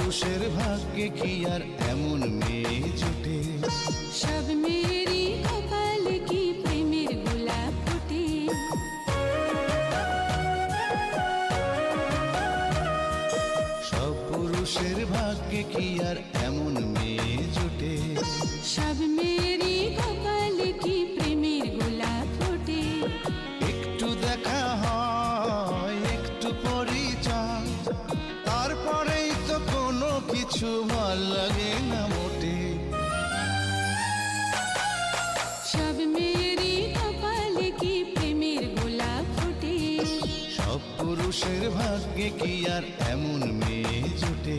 পুরুষের ভাগ্যে কি আর এমন মেয়ে জুটে? সব মেয়েরই কপালে কি প্রেমের গোলাপ ফোটে? সব পুরুষের ভাগ্যে কি আর এমন মেয়ে জুটে? সব মেয়েরই কপালে কি প্রেমের গোলাপ ফোটে? একটু দেখা হয়, একটু পরিচয়, তারপরেই তো কোনো কিছু ভাল লাগে না মোটে। সব মেয়েরই কপালে কি প্রেমের গোলাপ ফোটে? সব পুরুষের ভাগ্যে কি আর এমন মেয়ে জুটে?